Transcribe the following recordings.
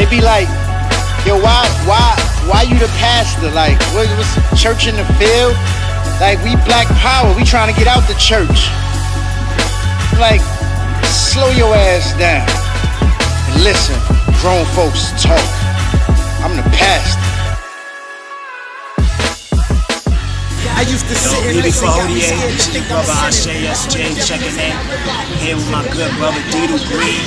They be like, yo, why you the pastor? Like, what's church in the field? Like, we black power, we trying to get out the church. Like, slow your ass down and listen. Grown folks talk. I'm the pastor. I used to sit and listen. listen. This is your brother Ashay SJ checking in. Here with my good brother Deedle Green.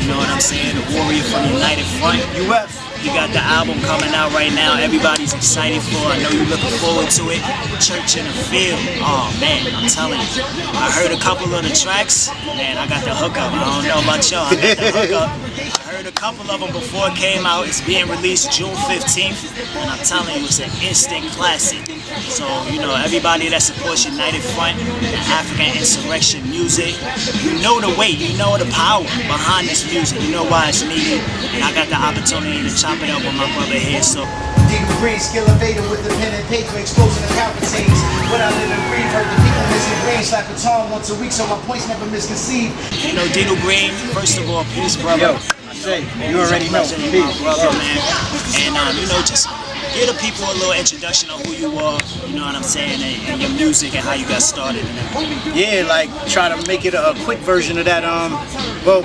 You know what I'm saying? The warrior from the United Front. US. You got the album coming out right now. Everybody's excited for it. I know you're looking forward to it. Church in the Field. Oh man, I'm telling you. I heard a couple of the tracks. Man, I got the hookup. I don't know about y'all. I got the hookup. I heard a couple of them before it came out. It's being released June 15th. And I'm telling you, it's an instant classic. So, you know, everybody that supports United Front and African insurrection music, you know the weight, you know the power behind this music. You know why it's needed. And I got the opportunity to chop it up with my brother here. So Deedle Green, skill evaded with the pen and paper, exposing the palpitates. What I live and breathe, heard the people missing green, slap a tongue once a week so my points never misconceived. You know, Deedle Green, first of all, peace, brother. Yo, Jay, you already know. Peace, brother, man. And you know, just give the people a little introduction of who you are, you know what I'm saying, and your music and how you got started and everything. Yeah, like try to make it a quick version of that. Well,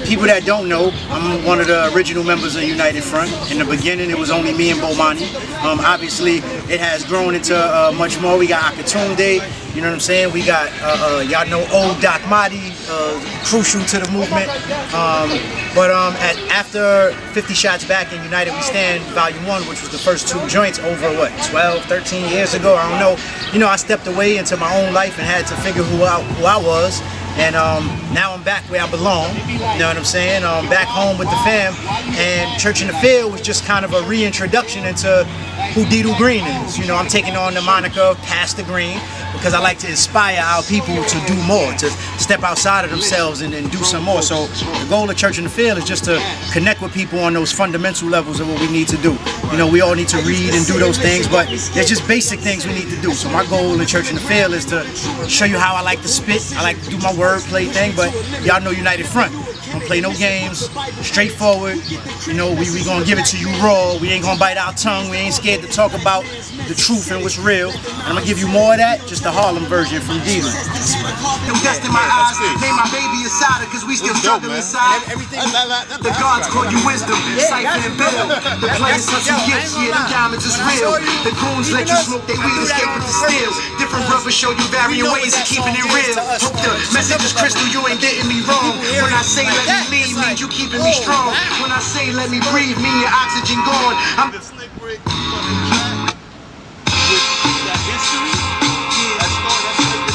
people that don't know, I'm one of the original members of United Front. In the beginning, it was only me and Bomani. Obviously, it has grown into much more. We got Akatunde, you know what I'm saying? We got, y'all know old Doc Mahdi, crucial to the movement. But after 50 Shots Back in United We Stand, Volume 1, which was the first 2 joints over, what, 12, 13 years ago, I don't know. You know, I stepped away into my own life and had to figure who I was. And now I'm back where I belong, you know what I'm saying? Back home with the fam. And Church in the Field was just kind of a reintroduction into who Deedle Green is. You know, I'm taking on the moniker of Pastor Green because I like to inspire our people to do more, to step outside of themselves and do some more. So the goal of Church in the Field is just to connect with people on those fundamental levels of what we need to do. You know, we all need to read and do those things, but there's just basic things we need to do. So my goal in Church in the Field is to show you how I like to spit. I like to do my wordplay thing, but y'all know United Front. Don't play no games, straightforward. You know, we gonna give it to you raw. We ain't gonna bite our tongue. We ain't scared to talk about the truth and what's real. And I'm gonna give you more of that, just the Harlem version from Deedle. Dust in my eyes, name my baby a cider, cause we still struggle inside. The gods call you wisdom, siphon and bill. The players have some gifts, yeah, them diamonds is real. The goons let you smoke they weed, escape with the steals. Different brothers show you varying ways of keeping it real. Hope the message is crystal, you ain't getting me wrong. When I say let me leave, means you keeping me strong. When I say let me breathe, mean your oxygen gone. I'm the snake break. That history, that's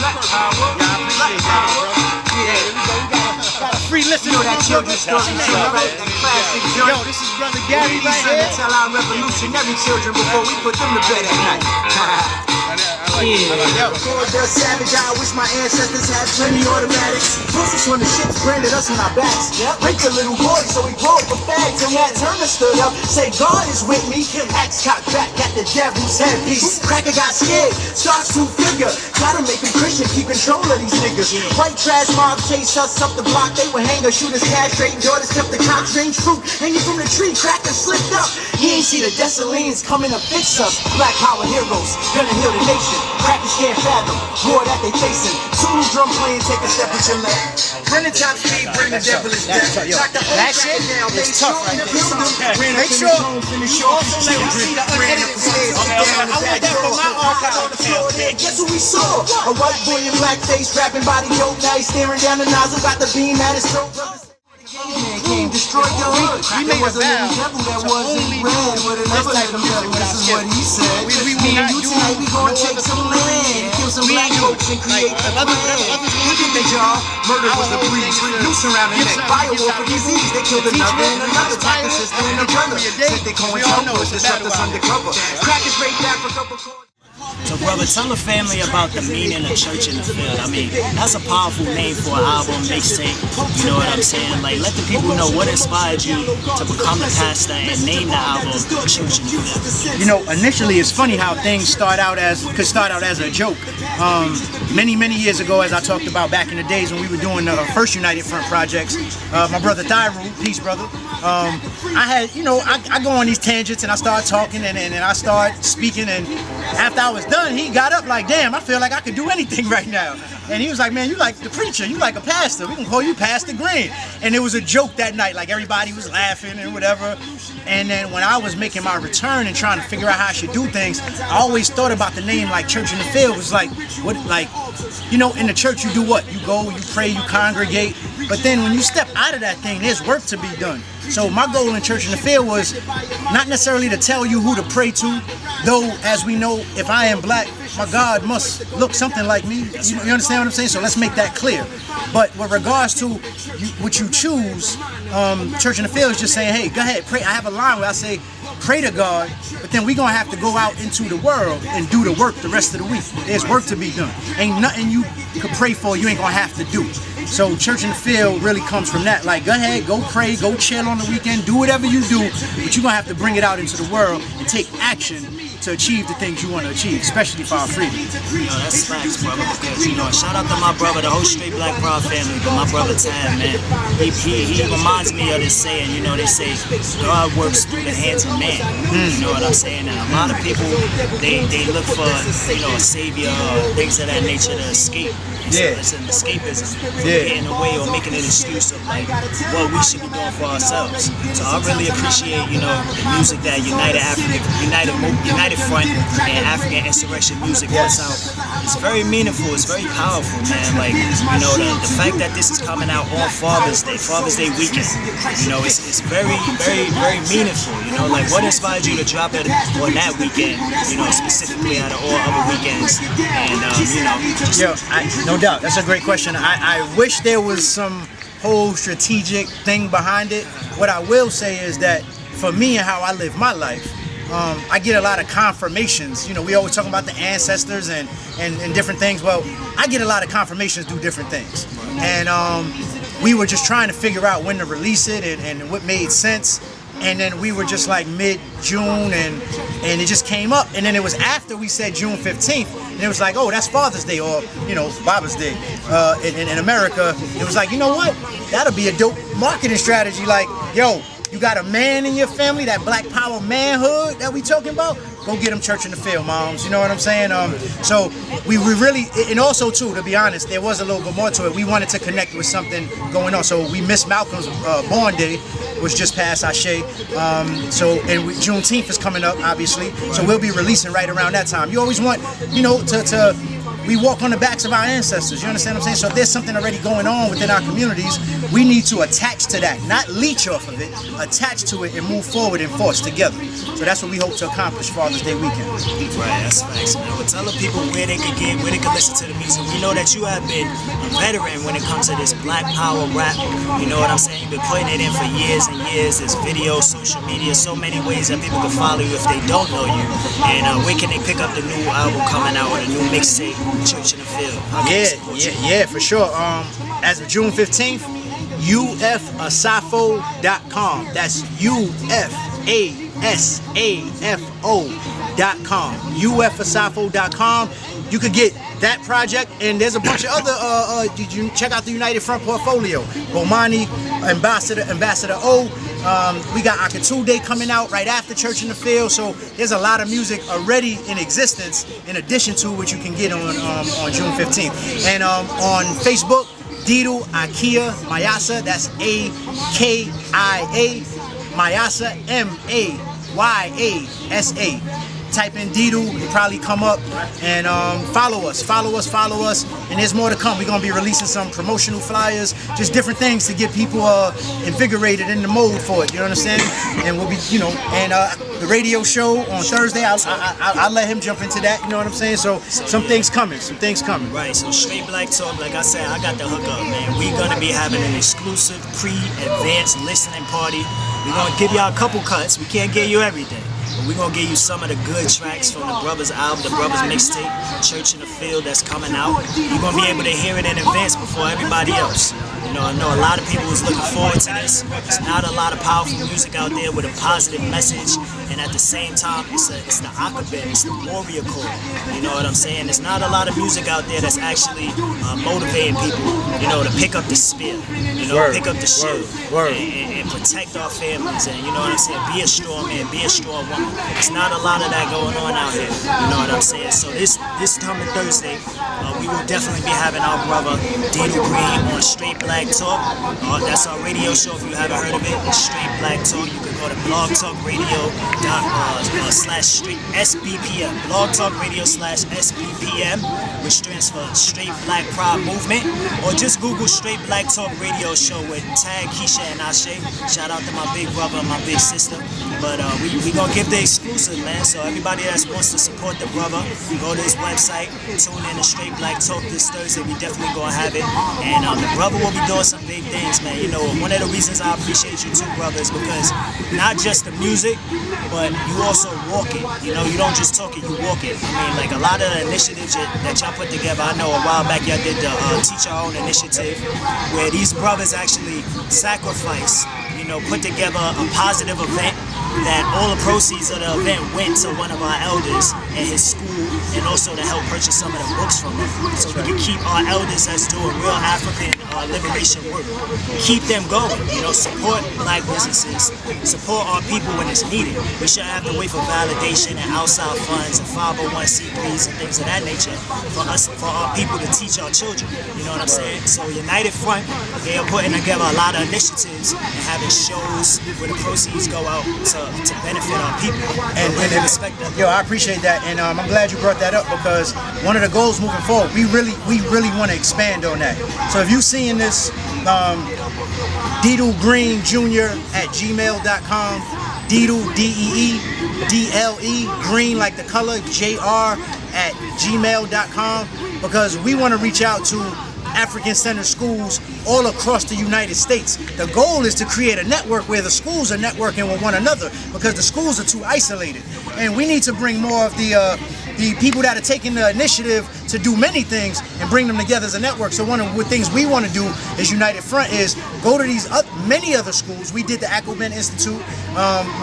black power. Black power. Yeah, we got a free listen. You know that children's story, right? That classic joint. Yo, this is brother Gary right here. Tell our revolutionary children before we put them to bed at night. Yeah. For the savage, I wish my ancestors had plenty automatics. Pussies on the ships branded us on our backs. Raped a little boy, so he broke the fags. And Nat Turner stood up, say God is with me. Axe cocked back at the devil's headpiece. Cracker got scared, starts to figure. Gotta make him Christian, keep control of these niggas. White trash mob chase us up the block. They would hang us, shoot us, castrate. Daughters kept the cock strange fruit hanging from the tree. Cracker slipped up. He ain't see the Dessalines coming to fix us. Black power heroes, gonna heal the nation. Crackers can't fathom war that they facing. Two drum playing, take a step with your left. Bring the top speed, bring the devilish death. That shit is tough right there. Make sure you also let me see the unedited stage. I want that for my archive. Guess who we saw? A white boy in blackface, rapping body dope. Now he's staring down the nozzle, got the beam at his throat. Came, destroyed your hood. We made a vow to only do this type of music without skipping. We will not do no take some land, kill some black folks and create a plan. Look at the job, murder was a breeze. Noose around the neck, firewall for disease. They killed another and another, attacked the sister and the brother. Said they call it trouble, disrupt us undercover. Crackers raped Africa. So, brother, tell the family about the meaning of Church in the Field. I mean, that's a powerful name for an album, mixtape. You know what I'm saying? Like, let the people know what inspired you to become the pastor and name the album Church in the Field. You know, initially it's funny how things could start out as a joke. Many years ago, as I talked about back in the days when we were doing the first United Front projects, my brother Thyru, peace brother, I had, you know, I go on these tangents and I start talking and I start speaking, and after I was done, he got up like, damn, I feel like I could do anything right now. And he was like, man, you like the preacher, you like a pastor, we can call you Pastor Green. And it was a joke that night, like everybody was laughing and whatever. And then when I was making my return and trying to figure out how I should do things, I always thought about the name like Church in the Field. It was like, what, like, you know, in the church you do what? You go, you pray, you congregate. But then when you step out of that thing, there's work to be done. So my goal in Church in the Field was not necessarily to tell you who to pray to, though as we know, if I am black, my God must look something like me. You understand what I'm saying? So let's make that clear. But with regards to what you choose, Church in the Field is just saying, hey, go ahead, pray. I have a line where I say, pray to God, but then we're going to have to go out into the world and do the work the rest of the week. There's work to be done. Ain't nothing you could pray for you ain't going to have to do. So Church in the Field really comes from that. Like, go ahead, go pray, go chill on the weekend, do whatever you do, but you're going to have to bring it out into the world and take action to achieve the things you want to achieve, especially for our freedom. You know, that's facts, brother, because, you know, shout out to my brother, the whole Straight Black Proud family, but my brother Tad, man, he reminds me of this saying, you know, they say, God works through the hands of man. You know what I'm saying? And a lot of people, they look for, you know, a savior or things of that nature to escape. So it's an escapism from getting away or making an excuse of like what we should be doing for ourselves. So I really appreciate, you know, the music that United Front and African Insurrection music puts out. It's very meaningful, it's very powerful, man. Like, you know, the fact that this is coming out on Father's Day weekend, you know, it's very meaningful, you know, like what inspired you to drop it on that weekend, you know, specifically out of all other weekends, and, you know. No doubt, that's a great question. I wish there was some whole strategic thing behind it. What I will say is that for me and how I live my life, I get a lot of confirmations. You know, we always talk about the ancestors and different things. Well, I get a lot of confirmations through different things. And we were just trying to figure out when to release it and what made sense. And then we were just like mid-June and it just came up. And then it was after we said June 15th. And it was like, oh, that's Father's Day, or, you know, Baba's Day. In America, it was like, you know what? That'll be a dope marketing strategy. Like, yo, you got a man in your family, that black power manhood that we talking about? Go get them Church in the Field, moms. You know what I'm saying? So we really, and also too, to be honest, there was a little bit more to it. We wanted to connect with something going on. So we missed Malcolm's born day, which just passed, Ashe. Juneteenth is coming up, obviously. So we'll be releasing right around that time. You always want, you know, we walk on the backs of our ancestors, you understand what I'm saying? So if there's something already going on within our communities, we need to attach to that, not leech off of it, attach to it and move forward and force together. So that's what we hope to accomplish Father's Day weekend. Right, that's facts, man. Well, tell the people where they can listen to the music. We know that you have been a veteran when it comes to this black power rap. You know what I'm saying? You've been putting it in for years and years. There's videos, social media, so many ways that people can follow you if they don't know you. And where can they pick up the new album coming out or the new mixtape? Church in the Field. Yeah, for sure. As of June 15th, ufasafo.com. That's UFASAFO.com. ufasafo.com. You could get that project, and there's a bunch of other, you check out the United Front portfolio. Bomani, Ambassador O. We got Akatude coming out right after Church in the Field, so there's a lot of music already in existence in addition to what you can get on June 15th. And on Facebook, Deedle Akia Mayasa, that's AKIA, Mayasa, MAYASA. Type in Deedle, it'll probably come up, and follow us, and there's more to come. We're gonna be releasing some promotional flyers, just different things to get people invigorated in the mode for it, you understand? And we'll be, you know, and the radio show on Thursday, I'll let him jump into that, you know what I'm saying? So some things coming. Right, so Straight Black Talk, like I said, I got the hook up, man. We're gonna be having an exclusive pre-advanced listening party. We're gonna give y'all a couple cuts, we can't give you everything. But we're gonna give you some of the good tracks from the Brothers album, the Brothers mixtape, Church in the Field, that's coming out. You're gonna be able to hear it in advance before everybody else. You know, I know a lot of people was looking forward to this. There's not a lot of powerful music out there with a positive message, and at the same time, it's the akabin, it's the warrior call. You know what I'm saying? There's not a lot of music out there that's actually motivating people, you know, to pick up the spear, you know, pick up the shield, and protect our families, and you know what I'm saying? Be a strong man, be a strong woman. There's not a lot of that going on out here. You know what I'm saying? So this coming Thursday, we will definitely be having our brother Deedle Green on Straight Black Talk. That's our radio show. If you haven't heard of it, it's Straight Black Talk. You can go to blogtalkradio.SBPM. blogtalkradio.SBPM, which stands for Straight Black Pride Movement, or just Google Straight Black Talk Radio Show with Tag, Keisha, and Ashe. Shout out to my big brother and my big sister. But we gonna give the exclusive, man. So everybody that wants to support the brother, go to his website, tune in to Straight Black Talk this Thursday. We definitely gonna have it, and the brother will be doing some big things, man. You know, one of the reasons I appreciate you too, brother, is because not just the music, but you also walk it. You know, you don't just talk it, you walk it. I mean, like a lot of the initiatives that y'all put together. I know a while back y'all did the Teach Our Own initiative, where these brothers actually sacrifice, you know, put together a positive event that all the proceeds of the event went to one of our elders at his school, and also to help purchase some of the books from them, so we can keep our elders that's doing real African liberation work, keep them going. You know, support black businesses, support our people when it's needed. We shouldn't have to wait for validation and outside funds and 501c3s and things of that nature for our people to teach our children. You know what I'm saying? So United Front, they are putting together a lot of initiatives and having shows where the proceeds go out to benefit our people. And really respect them. Yo, I appreciate that, and I'm glad you brought that up, because one of the goals moving forward, we really want to expand on that. So if you seeing this, Deedle Green Jr. at gmail.com, Deedle, DEEDLE, Green like the color, JR at gmail.com, because we want to reach out to African-centered schools all across the United States. The goal is to create a network where the schools are networking with one another, because the schools are too isolated. And we need to bring more of the people that are taking the initiative to do many things and bring them together as a network. So one of the things we want to do as United Front is go to these many other schools. We did the Akubin Institute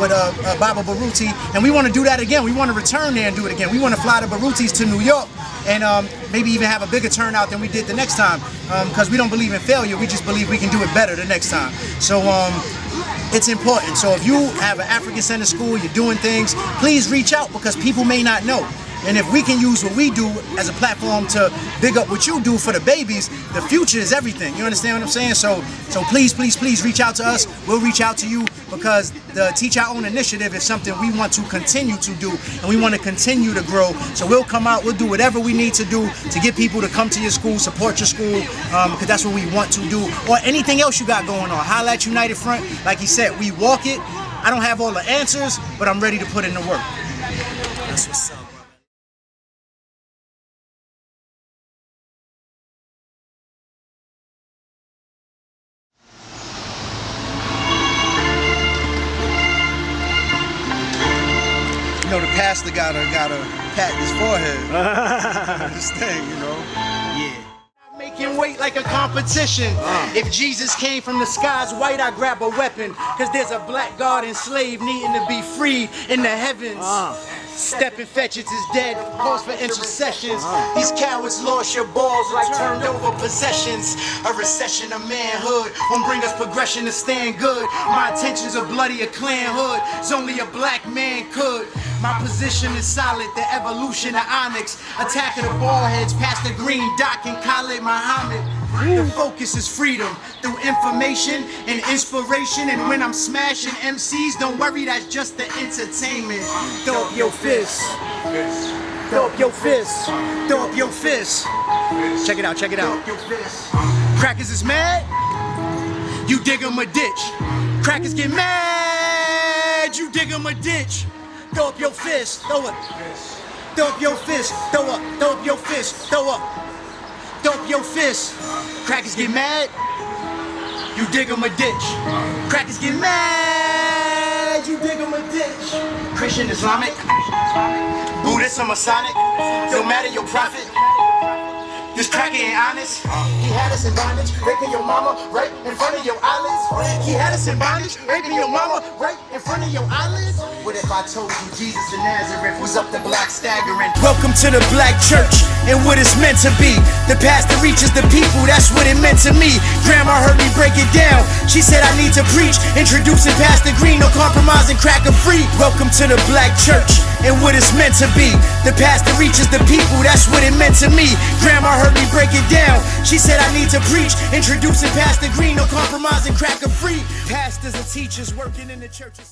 with Baba Baruti, and we want to do that again. We want to return there and do it again. We want to fly the Barutis to New York, and maybe even have a bigger turnout than we did the next time, because we don't believe in failure. We just believe we can do it better the next time. So it's important. So if you have an African-centered school, you're doing things, please reach out, because people may not know. And if we can use what we do as a platform to big up what you do for the babies, the future is everything. You understand what I'm saying? So please, please, please reach out to us. We'll reach out to you, because the Teach Our Own initiative is something we want to continue to do, and we want to continue to grow. So we'll come out, we'll do whatever we need to do to get people to come to your school, support your school, because that's what we want to do. Or anything else you got going on. Holla at United Front. Like he said, we walk it. I don't have all the answers, but I'm ready to put in the work. That's what's up. You know, the pastor gotta pat his forehead. This thing, you know. Yeah. Making weight like a competition. If Jesus came from the skies white, I grab a weapon. Cause there's a black God enslaved needing to be freed in the heavens. Step and fetch it is dead, calls for intercessions. These cowards lost your balls like turned over possessions. A recession of manhood won't bring us progression to stand good. My intentions are bloody, a clan hood. It's only a black man could. My position is solid, the evolution of onyx. Attack of the ball heads past the green dot and Khalid Muhammad. The focus is freedom through information and inspiration. And when I'm smashing MCs, don't worry, that's just the entertainment. Throw up your fist. Throw up your fist. Throw up your fist. Check it out, check it out. Crackers is mad, you dig them a ditch. Crackers get mad, you dig them a ditch. Throw up your fist, throw it. Throw up your fist, throw up your fist, throw up. Throw up your fist. Crackers get mad, you dig them a ditch. Crackers get mad, you dig them a ditch. Christian, Islamic, Buddhist, or Masonic, no matter your prophet. This cracker ain't honest. He had us in bondage, raping your mama right in front of your eyelids. He had us in bondage, raping your mama right in front of your eyelids. What if I told you Jesus of Nazareth was up the block staggering? Welcome to the black church and what it's meant to be. The pastor reaches the people, that's what it meant to me. Grandma heard me break it down. She said I need to preach, introducing Pastor Green, no compromising, cracker free. Welcome to the black church and what it's meant to be. The pastor reaches the people, that's what it meant to me. Grandma heard me break it down. She said I need to preach, introducing Pastor Green, no compromising, cracker free. Pastors and teachers working in the churches.